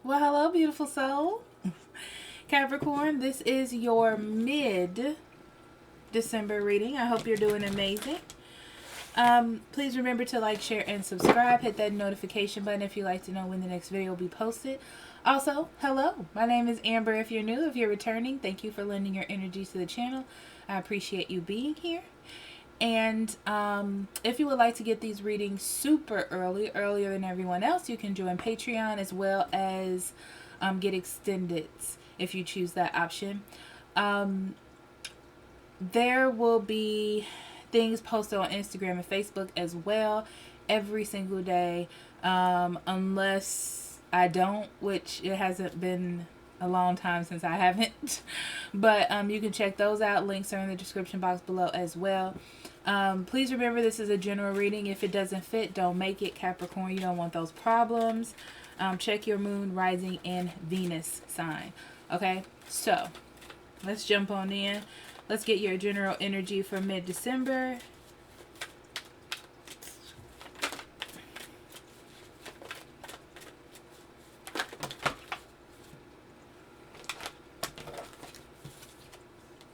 Well, hello, beautiful soul. Capricorn, this is your mid-December reading. I hope you're doing amazing. Please remember to like, share, and subscribe. Hit that notification button if you'd like to know when the next video will be posted. Also, hello. My name is Amber if you're new. If you're returning, thank you for lending your energy to the channel. I appreciate you being here. And if you would like to get these readings super earlier than everyone else, you can join Patreon as well as get extended if you choose that option. There will be things posted on Instagram and Facebook as well every single day, unless I don't, which it hasn't been a long time since I haven't. But you can check those out. Links are in the description box below as well. Please remember, this is a general reading. If it doesn't fit, don't make it. Capricorn, you don't want those problems. Check your moon, rising, and Venus sign. Okay, so let's jump on in. Let's get your general energy for mid-December.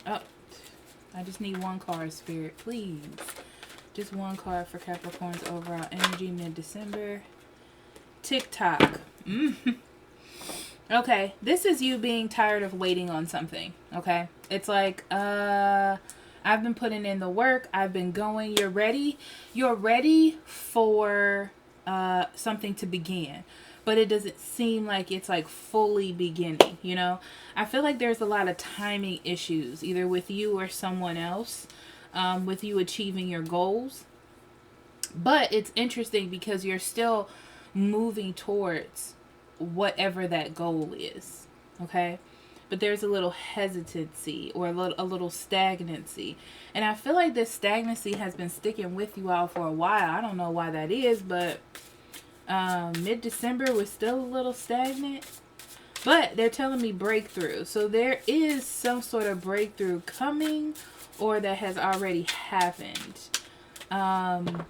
Oh, I just need one card, Spirit, please. Just one card for Capricorn's overall energy mid-December. TikTok. Okay, this is you being tired of waiting on something, okay? It's like, I've been putting in the work. I've been going. You're ready. You're ready for something to begin. But it doesn't seem like it's like fully beginning, you know? I feel like there's a lot of timing issues, either with you or someone else, with you achieving your goals. But it's interesting because you're still moving towards whatever that goal is, okay? But there's a little hesitancy or a little stagnancy. And I feel like this stagnancy has been sticking with you all for a while. I don't know why that is, but mid-December was still a little stagnant. But they're telling me breakthrough. So there is some sort of breakthrough coming, or that has already happened. I'm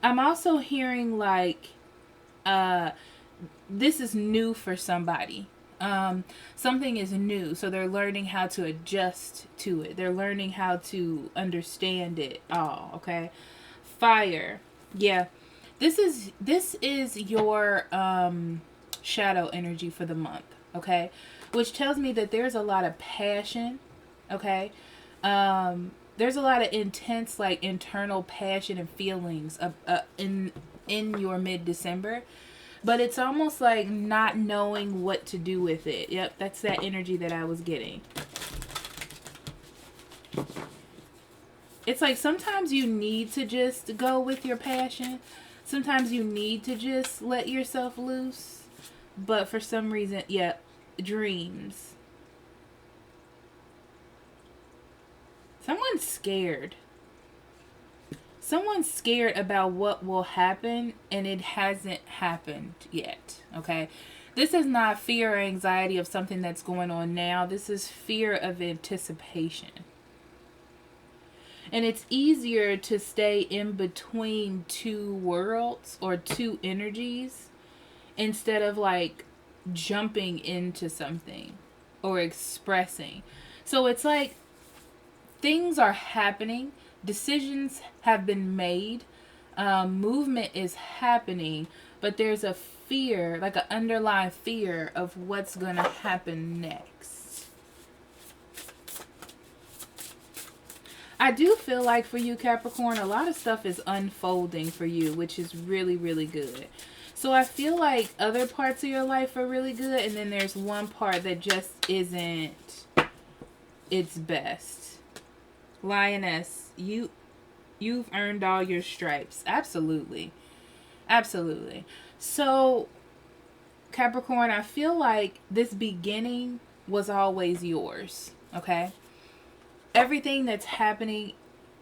also hearing like this is new for somebody. Something is new, so they're learning how to adjust to it. They're learning how to understand it all, okay? Fire. Yeah. This is your shadow energy for the month, okay? Which tells me that there's a lot of passion, okay? There's a lot of intense, like, internal passion and feelings in your mid-December. But it's almost like not knowing what to do with it. Yep, that's that energy that I was getting. It's like sometimes you need to just go with your passion. Sometimes you need to just let yourself loose. But for some reason, yeah, dreams. Someone's scared. Someone's scared about what will happen, and it hasn't happened yet, okay? This is not fear or anxiety of something that's going on now. This is fear of anticipation. And it's easier to stay in between two worlds or two energies instead of like jumping into something or expressing. So it's like things are happening. Decisions have been made. Movement is happening. But there's a fear, like an underlying fear of what's going to happen next. I do feel like for you, Capricorn, a lot of stuff is unfolding for you, which is really, really good. So I feel like other parts of your life are really good, and then there's one part that just isn't its best. Lioness, you've earned all your stripes. Absolutely. Absolutely. So, Capricorn, I feel like this beginning was always yours, okay? Everything that's happening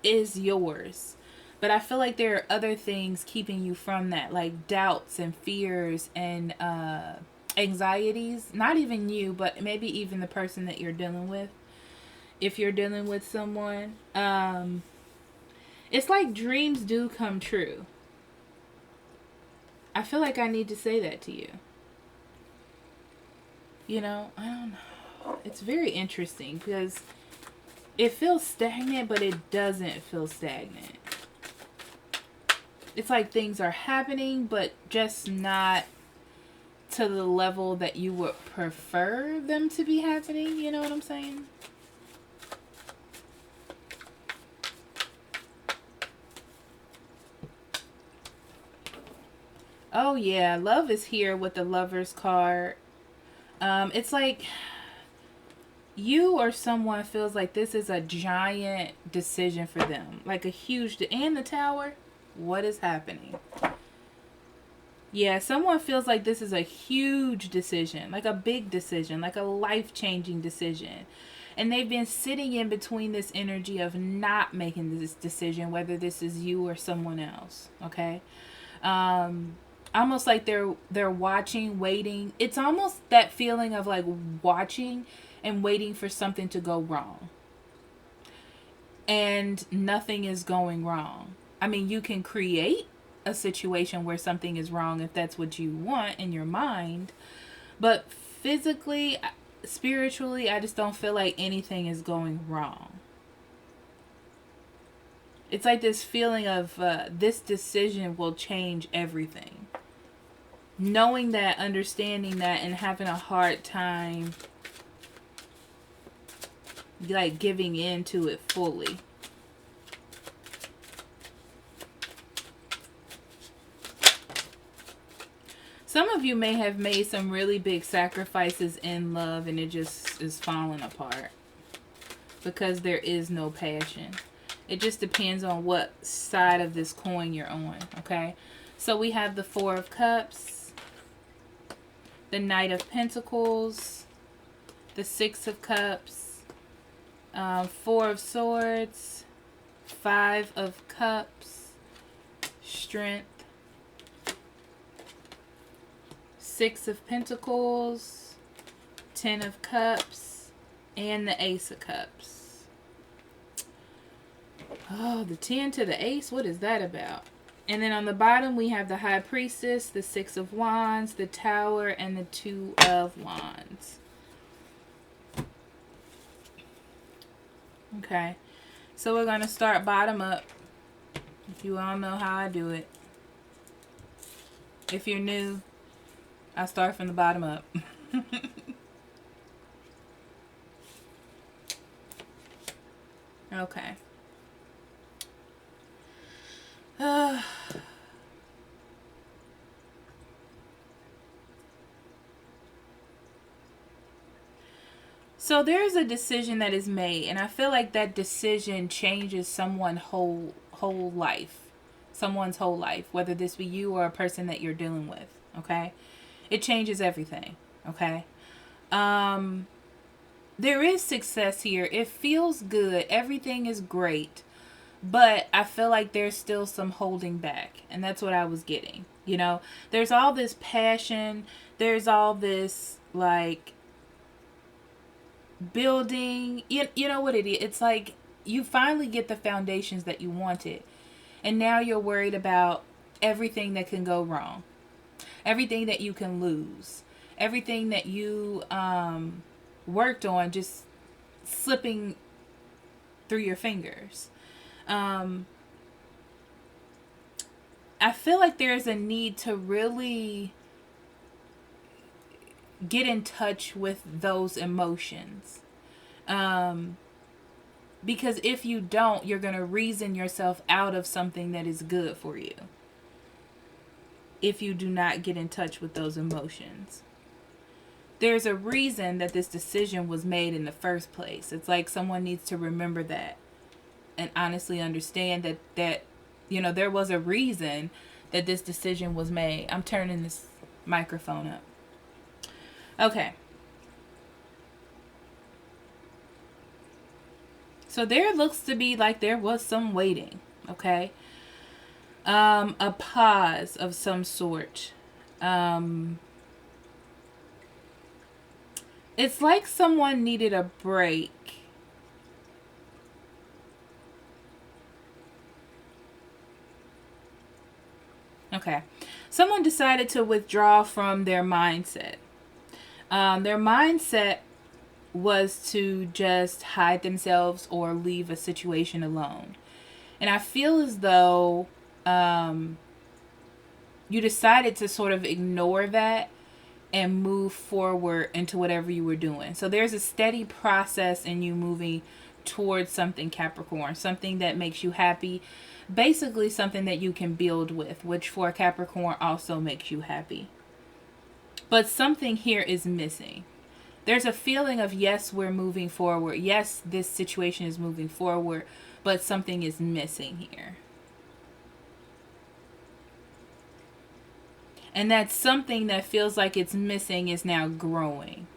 is yours. But I feel like there are other things keeping you from that, like doubts and fears and anxieties. Not even you, but maybe even the person that you're dealing with. If you're dealing with someone, it's like dreams do come true. I feel like I need to say that to you. You know, I don't know. It's very interesting because it feels stagnant, but it doesn't feel stagnant. It's like things are happening, but just not to the level that you would prefer them to be happening. You know what I'm saying? Oh yeah, love is here with the Lover's card. It's like you or someone feels like this is a giant decision for them, like a huge, and the Tower. What is happening? Yeah, someone feels like this is a huge decision, like a big decision, like a life-changing decision. And they've been sitting in between this energy of not making this decision, whether this is you or someone else, okay? Almost like they're watching, waiting. It's almost that feeling of like watching and waiting for something to go wrong. And nothing is going wrong. I mean, you can create a situation where something is wrong if that's what you want in your mind, but physically, spiritually, I just don't feel like anything is going wrong. It's like this feeling of this decision will change everything. Knowing that, understanding that, and having a hard time like giving in to it fully. Some of you may have made some really big sacrifices in love and it just is falling apart because there is no passion. It just depends on what side of this coin you're on, okay? So we have the Four of Cups, the Knight of Pentacles, the Six of Cups, Four of Swords, Five of Cups, Strength, Six of Pentacles, Ten of Cups, and the Ace of Cups. Oh, the 10 to the Ace, what is that about? And then on the bottom we have the High Priestess, the Six of Wands, the Tower, and the Two of Wands. Okay, so we're going to start bottom up. You all know how I do it. If you're new, I start from the bottom up. Okay. So there's a decision that is made, and I feel like that decision changes someone's whole life. Someone's whole life, whether this be you or a person that you're dealing with, okay? It changes everything, okay? There is success here. It feels good. Everything is great. But I feel like there's still some holding back. And that's what I was getting. You know, there's all this passion. There's all this, like, building. You know what it is? It's like you finally get the foundations that you wanted. And now you're worried about everything that can go wrong. Everything that you can lose. Everything that you worked on just slipping through your fingers. I feel like there's a need to really get in touch with those emotions. Because if you don't, you're going to reason yourself out of something that is good for you. If you do not get in touch with those emotions. There's a reason that this decision was made in the first place. It's like someone needs to remember that. And honestly understand that you know, there was a reason that this decision was made. I'm turning this microphone up. Okay. So there looks to be like there was some waiting. Okay. A pause of some sort. It's like someone needed a break. Okay. Someone decided to withdraw from their mindset. Their mindset was to just hide themselves or leave a situation alone. And I feel as though you decided to sort of ignore that and move forward into whatever you were doing. So there's a steady process in you moving towards something, Capricorn, something that makes you happy, basically something that you can build with, which for Capricorn also makes you happy. But something here is missing. There's a feeling of, yes, we're moving forward. Yes, this situation is moving forward, but something is missing here. And that something that feels like it's missing is now growing.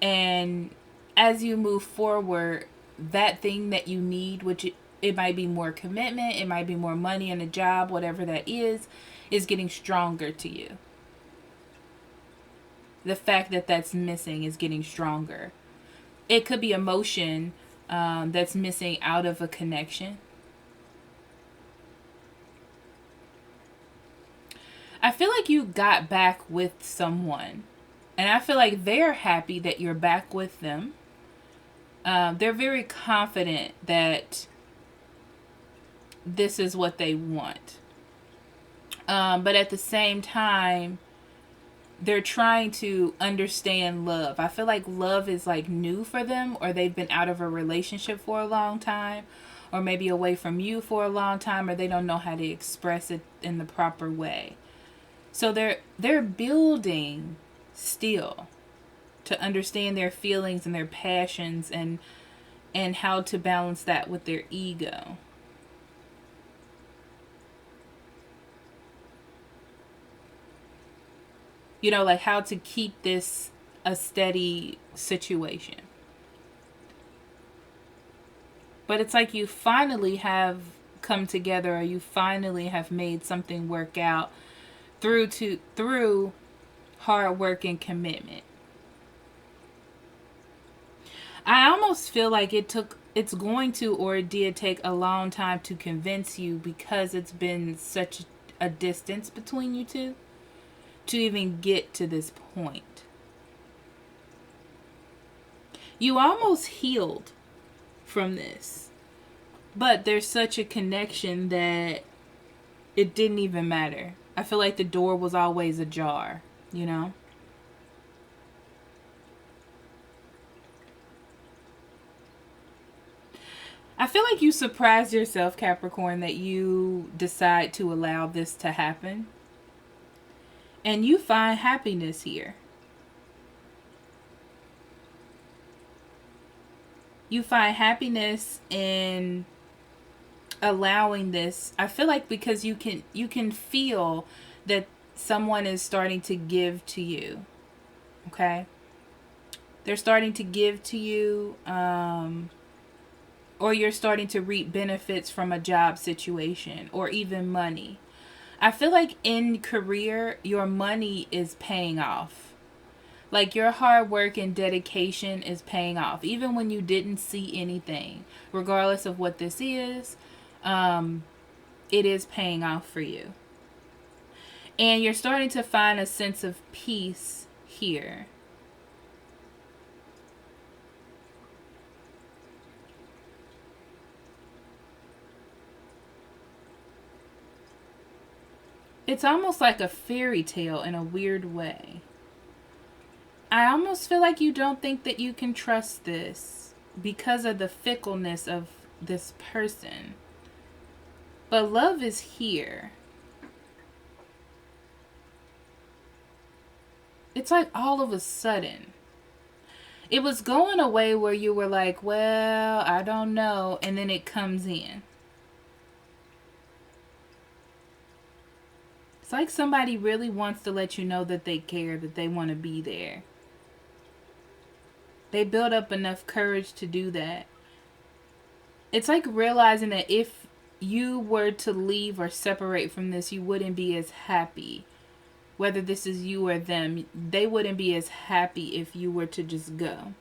And as you move forward, that thing that you need, which it might be more commitment, it might be more money in a job, whatever that is getting stronger to you. The fact that that's missing is getting stronger. It could be emotion that's missing out of a connection. I feel like you got back with someone. And I feel like they're happy that you're back with them. They're very confident that this is what they want. But at the same time, they're trying to understand love. I feel like love is like new for them, or they've been out of a relationship for a long time, or maybe away from you for a long time, or they don't know how to express it in the proper way. So they're building still to understand their feelings and their passions and how to balance that with their ego. You know, like how to keep this a steady situation. But it's like you finally have come together, or you finally have made something work out through hard work and commitment. I almost feel like it's going to, or it did take a long time to convince you, because it's been such a distance between you two to even get to this point. You almost healed from this, but there's such a connection that it didn't even matter. I feel like the door was always ajar, you know? I feel like you surprised yourself, Capricorn, that you decide to allow this to happen. And you find happiness here. You find happiness in allowing this. I feel like because you can feel that someone is starting to give to you. Okay? They're starting to give to you, or you're starting to reap benefits from a job situation, or even money. I feel like in career, your money is paying off. Like your hard work and dedication is paying off, even when you didn't see anything. Regardless of what this is, it is paying off for you. And you're starting to find a sense of peace here. It's almost like a fairy tale in a weird way. I almost feel like you don't think that you can trust this because of the fickleness of this person. But love is here. It's like all of a sudden. It was going away where you were like, well, I don't know. And then it comes in. It's like somebody really wants to let you know that they care, that they want to be there. They build up enough courage to do that. It's like realizing that if you were to leave or separate from this, you wouldn't be as happy. Whether this is you or them, they wouldn't be as happy if you were to just go.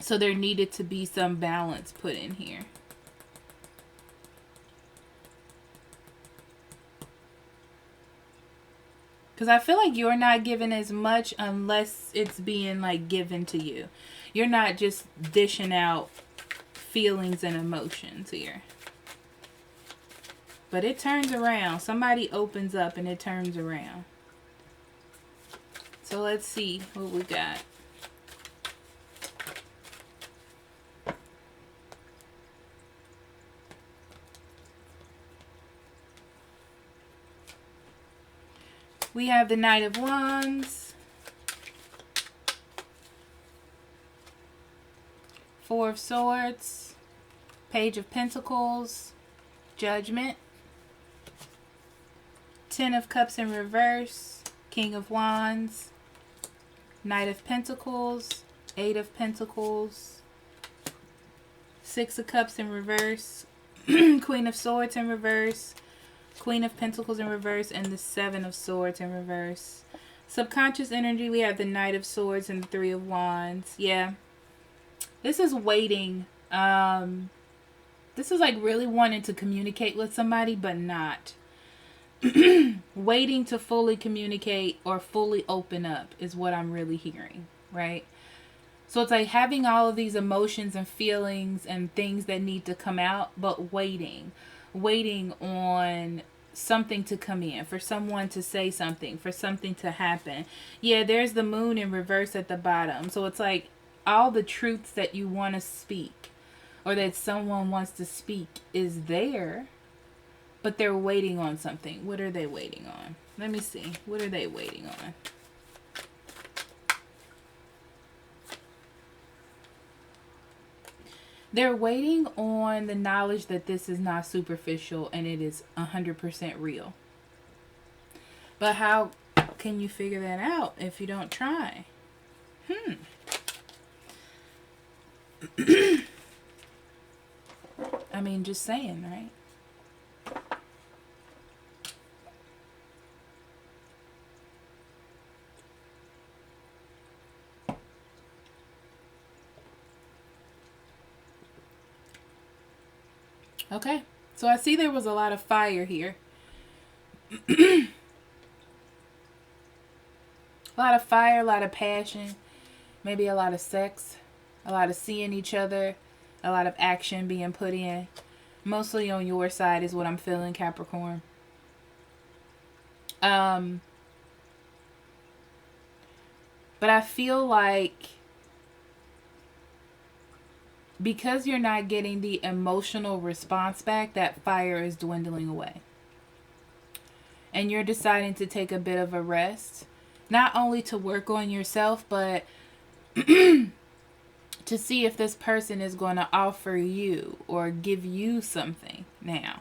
So there needed to be some balance put in here. Because I feel like you're not giving as much unless it's being like given to you. You're not just dishing out feelings and emotions here. But it turns around. Somebody opens up and it turns around. So let's see what we got. We have the Knight of Wands, Four of Swords, Page of Pentacles, Judgment, Ten of Cups in reverse, King of Wands, Knight of Pentacles, Eight of Pentacles, Six of Cups in reverse, Queen of Swords in reverse, Queen of Pentacles in reverse, and the Seven of Swords in reverse. Subconscious energy, we have the Knight of Swords and the Three of Wands. Yeah. This is waiting. This is like really wanting to communicate with somebody, but not. Waiting to fully communicate or fully open up is what I'm really hearing, right? So it's like having all of these emotions and feelings and things that need to come out, but waiting on something to come in, for someone to say something, for something to happen. Yeah, there's the Moon in reverse at the bottom. So it's like all the truths that you want to speak or that someone wants to speak is there, but they're waiting on something. What are they waiting on? Let me see. What are they waiting on? They're waiting on the knowledge that this is not superficial and it is 100% real. But how can you figure that out if you don't try? I mean, just saying, right? Okay, so I see there was a lot of fire here. A lot of fire, a lot of passion, maybe a lot of sex, a lot of seeing each other, a lot of action being put in. Mostly on your side is what I'm feeling, Capricorn. But I feel like because you're not getting the emotional response back, that fire is dwindling away. And you're deciding to take a bit of a rest. Not only to work on yourself, but to see if this person is going to offer you or give you something now.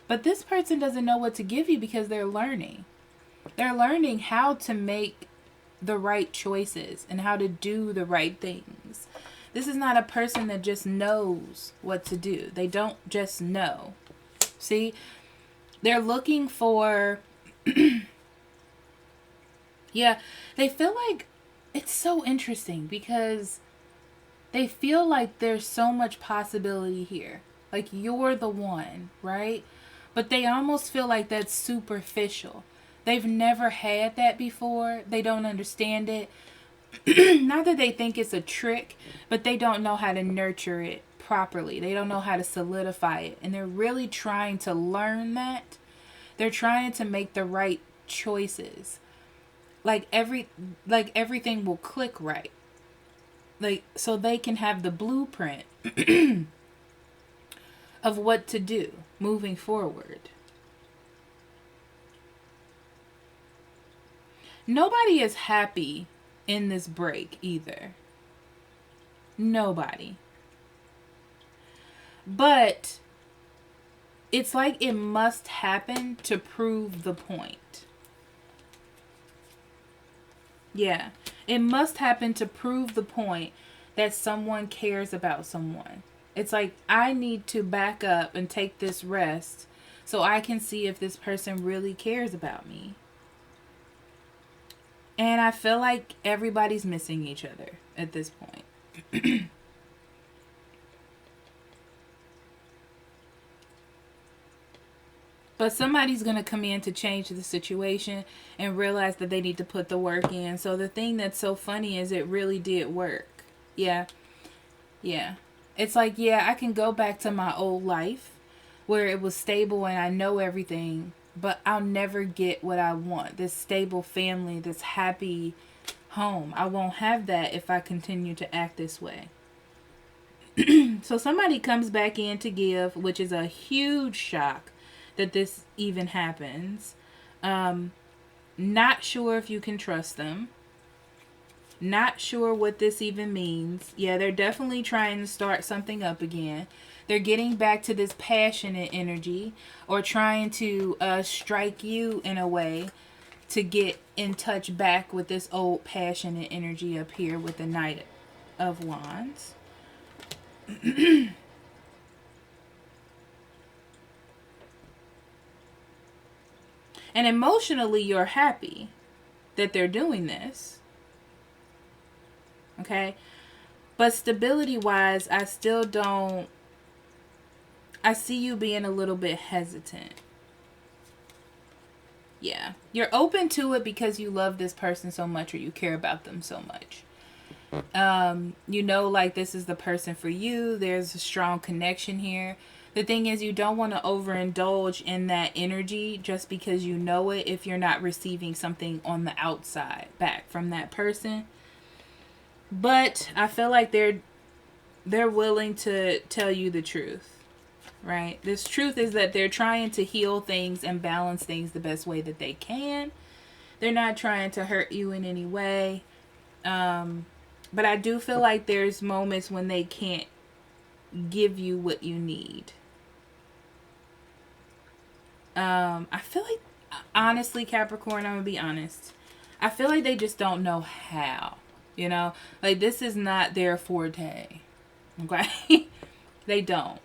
But this person doesn't know what to give you because they're learning. They're learning how to make the right choices and how to do the right things. This is not a person that just knows what to do. They don't just know. See? They're looking for... Yeah, they feel like... It's so interesting because they feel like there's so much possibility here. Like you're the one, right? But they almost feel like that's superficial. They've never had that before. They don't understand it. Not that they think it's a trick, but they don't know how to nurture it properly. They don't know how to solidify it. And they're really trying to learn that. They're trying to make the right choices. Like everything will click right. Like so they can have the blueprint of what to do moving forward. Nobody is happy in this break either. Nobody. But it's like it must happen to prove the point. Yeah. It must happen to prove the point that someone cares about someone. It's like I need to back up and take this rest so I can see if this person really cares about me. And I feel like everybody's missing each other at this point. But somebody's going to come in to change the situation and realize that they need to put the work in. So the thing that's so funny is it really did work. Yeah. Yeah. It's like, yeah, I can go back to my old life where it was stable and I know everything, but I'll never get what I want. This stable family, this happy home. I won't have that if I continue to act this way. So somebody comes back in to give, which is a huge shock that this even happens. Not sure if you can trust them. Not sure what this even means. Yeah, they're definitely trying to start something up again. They're getting back to this passionate energy or trying to strike you in a way to get in touch back with this old passionate energy up here with the Knight of Wands. And emotionally, you're happy that they're doing this. Okay? But stability-wise, I still don't... I see you being a little bit hesitant. Yeah. You're open to it because you love this person so much or you care about them so much. You know, like, this is the person for you. There's a strong connection here. The thing is, you don't want to overindulge in that energy just because you know it if you're not receiving something on the outside back from that person. But I feel like they're willing to tell you the truth, right? This truth is that they're trying to heal things and balance things the best way that they can. They're not trying to hurt you in any way. But I do feel like there's moments when they can't give you what you need. I feel like, honestly, Capricorn, I'm going to be honest. I feel like they just don't know how, you know? Like, this is not their forte, okay? They don't.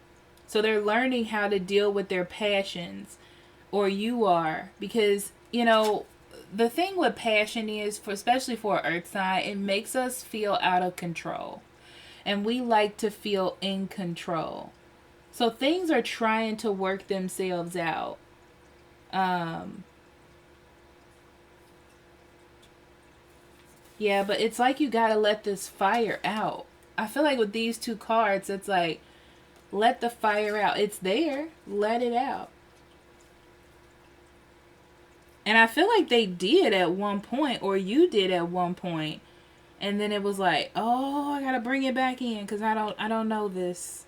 So they're learning how to deal with their passions, or you are, because, you know, the thing with passion is, especially for an earth sign, it makes us feel out of control. And we like to feel in control. So things are trying to work themselves out. Yeah, but it's like you gotta let this fire out. I feel like with these two cards, it's like, let the fire out. It's there. Let it out. And I feel like they did at one point, or you did at one point. And then it was like, oh, I gotta bring it back in because I don't know this.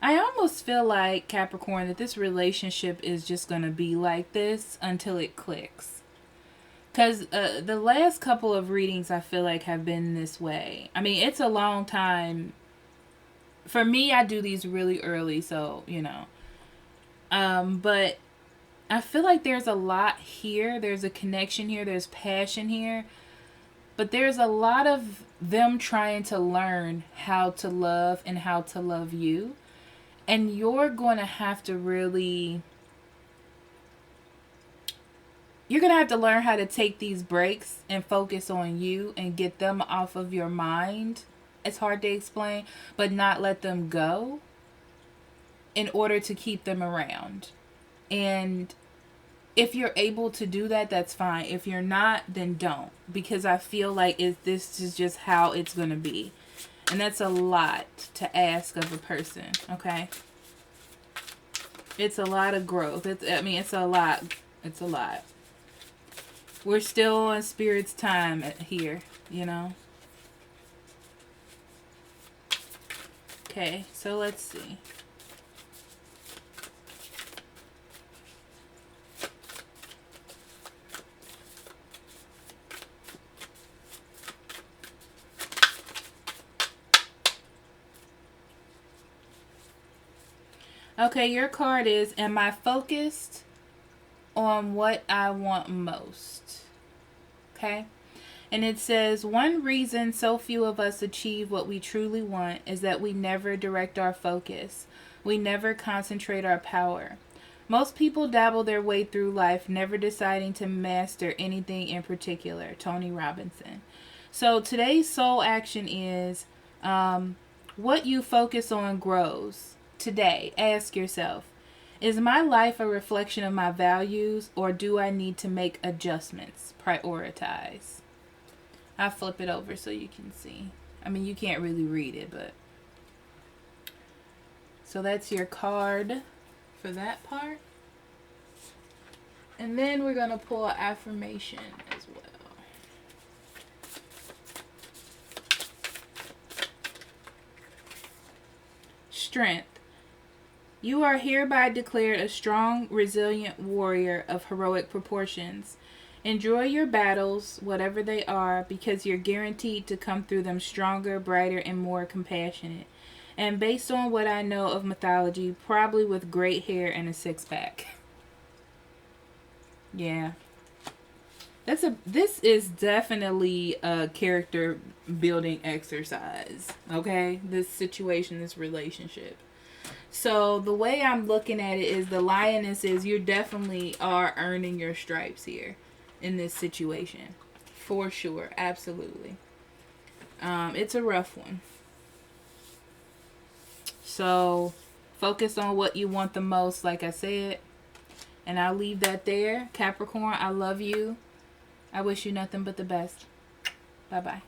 I almost feel like, Capricorn, that this relationship is just gonna be like this until it clicks. Because the last couple of readings I feel like have been this way. I mean, it's a long time. For me, I do these really early, so, you know. But I feel like there's a lot here. There's a connection here. There's passion here. But there's a lot of them trying to learn how to love and how to love you. And you're going to have to really... You're going to have to learn how to take these breaks and focus on you and get them off of your mind. It's hard to explain, but not let them go in order to keep them around. And if you're able to do that, that's fine. If you're not, then don't. Because I feel like this is just how it's going to be. And that's a lot to ask of a person, okay? It's a lot of growth. It's a lot. It's a lot. We're still on Spirit's time here, you know? Okay, so let's see. Okay, your card is, am I focused on what I want most? Okay. And it says, one reason so few of us achieve what we truly want is that we never direct our focus. We never concentrate our power. Most people dabble their way through life, never deciding to master anything in particular. Tony Robinson. So today's soul action is, What you focus on grows. Today, ask yourself, is my life a reflection of my values, or do I need to make adjustments? Prioritize. I'll flip it over so you can see. I mean, you can't really read it, but... So that's your card for that part. And then we're going to pull an affirmation as well. Strength. You are hereby declared a strong, resilient warrior of heroic proportions. Enjoy your battles, whatever they are, because you're guaranteed to come through them stronger, brighter, and more compassionate. And based on what I know of mythology, probably with great hair and a six-pack. Yeah. This is definitely a character building exercise. Okay? This situation, this relationship. So the way I'm looking at it is the lioness is you definitely are earning your stripes here in this situation. For sure. Absolutely. It's a rough one. So focus on what you want the most, like I said. And I'll leave that there. Capricorn, I love you. I wish you nothing but the best. Bye-bye.